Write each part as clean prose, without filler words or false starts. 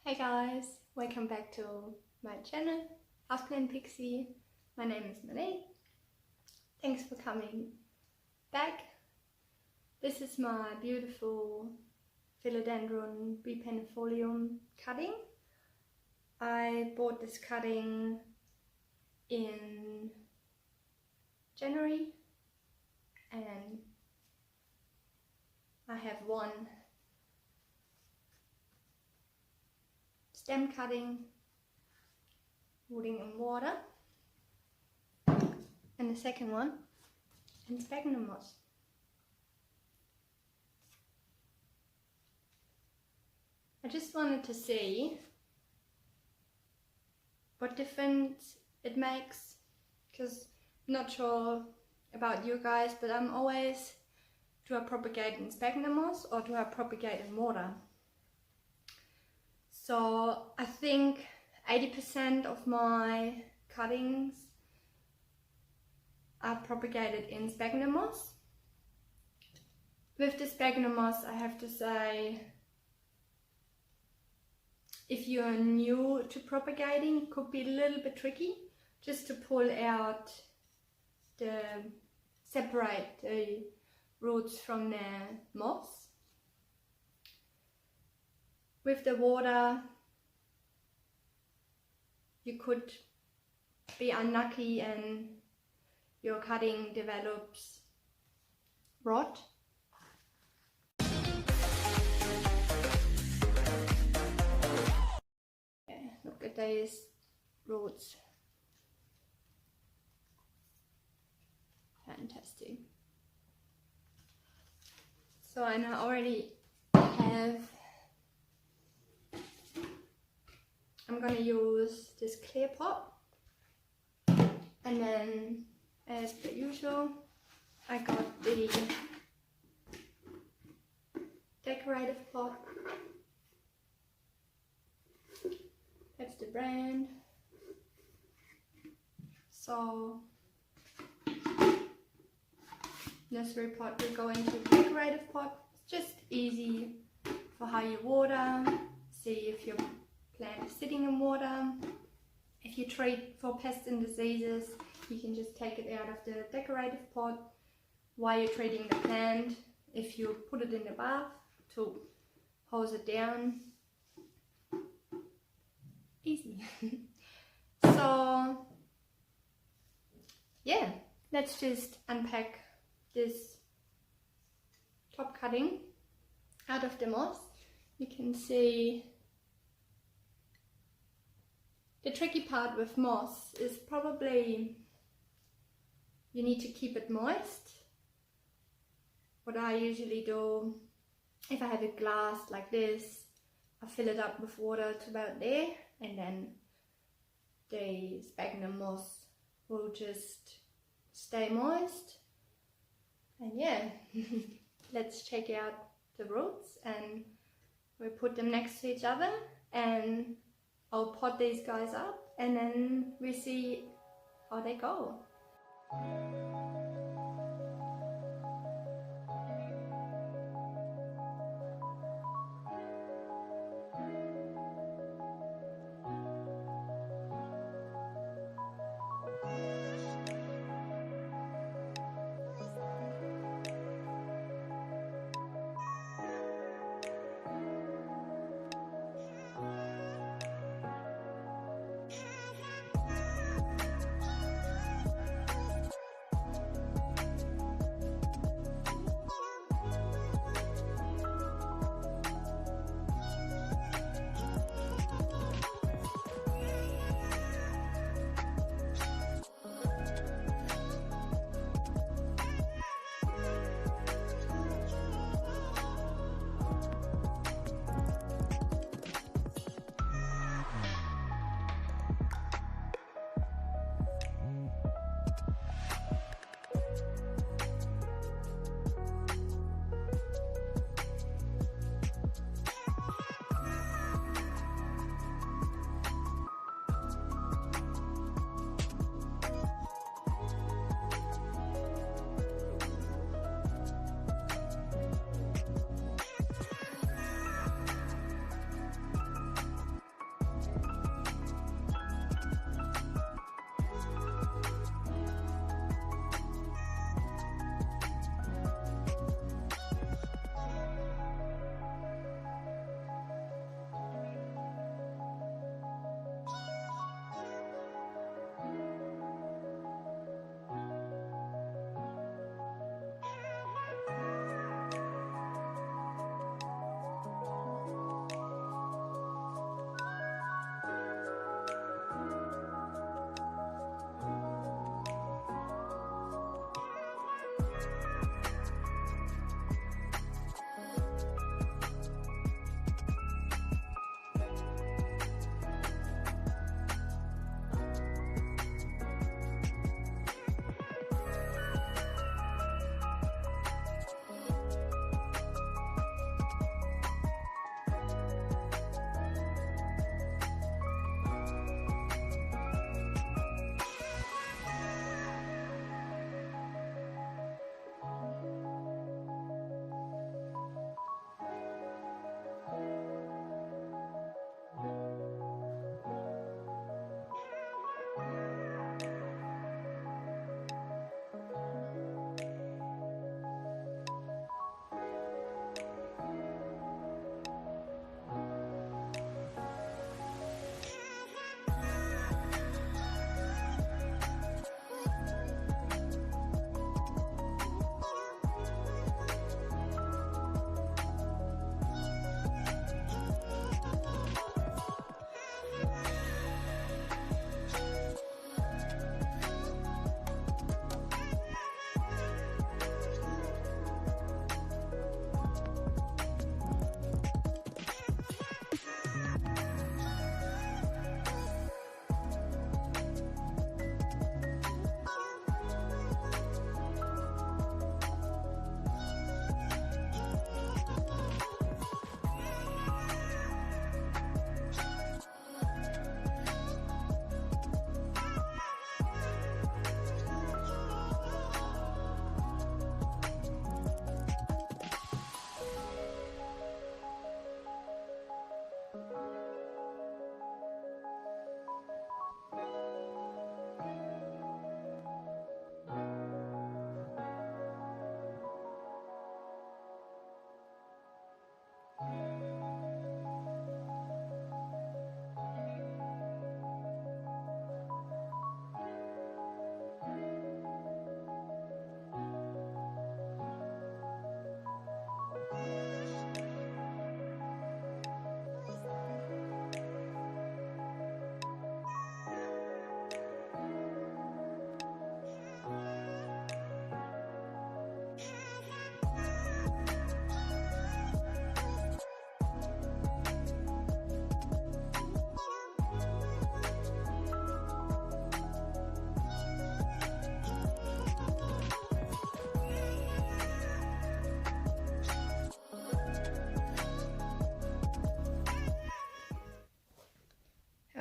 Hey guys, welcome back to my channel, Houseplant Pixie. My name is Malay. Thanks for coming back. This is my beautiful Philodendron bipennifolium cutting. I bought this cutting in January and I have one stem cutting, rooting in water, and the second one in sphagnum moss. I just wanted to see what difference it makes, because I'm not sure about you guys, but I'm always, do I propagate in sphagnum moss or do I propagate in water? So I think 80% of my cuttings are propagated in sphagnum moss. With the sphagnum moss, I have to say, if you're new to propagating, it could be a little bit tricky just to pull out separate the roots from the moss. With the water, you could be unlucky and your cutting develops rot. Okay, look at these roots. Fantastic. So I now already have, I'm going to use this clear pot, and then as per usual I got the decorative pot. That's the brand. So nursery pot will go into the decorative pot. It's just easy for how you water, see if your plant is sitting in water. If you treat for pests and diseases, you can just take it out of the decorative pot while you're treating the plant. If you put it in the bath to hose it down, easy. So yeah, let's just unpack this top cutting out of the moss. You can see the tricky part with moss is probably you need to keep it moist. What I usually do, if I have a glass like this, I fill it up with water to about there, and then the sphagnum moss will just stay moist. And yeah, let's check out the roots, and we put them next to each other, and I'll pot these guys up and then we see how they go.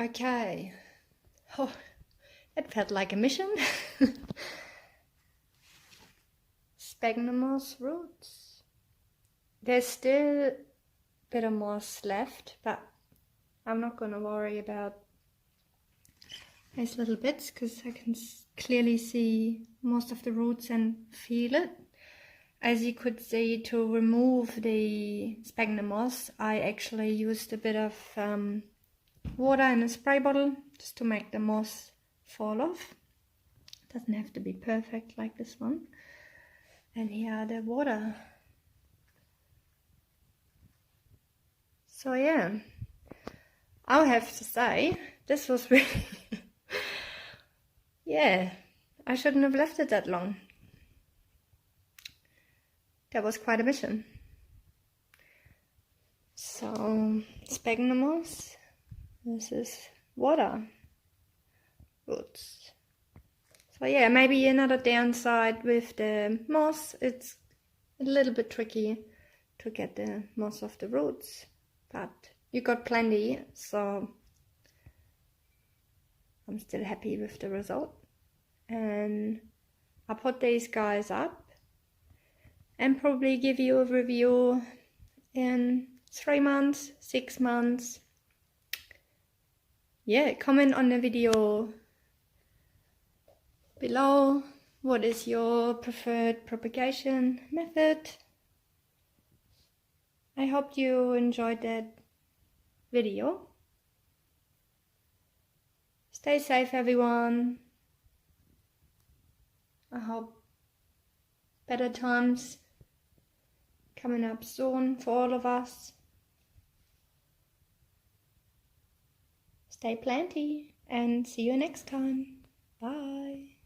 Okay. Oh, it felt like a mission. Spaghnum moss roots. There's still a bit of moss left, but I'm not going to worry about these little bits because I can clearly see most of the roots and feel it. As you could see, to remove the sphagnum moss, I actually used a bit of water in a spray bottle just to make the moss fall off. It doesn't have to be perfect like this one. And here are the water. So yeah, I'll have to say, this was really, yeah, I shouldn't have left it that long. That was quite a mission. So, sphagnum moss versus water roots. So yeah, maybe another downside with the moss, it's a little bit tricky to get the moss off the roots. But you got plenty, so I'm still happy with the result. And I'll put these guys up and probably give you a review in 3 months, 6 months. Yeah, comment on the video below. What is your preferred propagation method? I hope you enjoyed that video. Stay safe, everyone. I hope better times coming up soon for all of us. Stay planty and see you next time. Bye.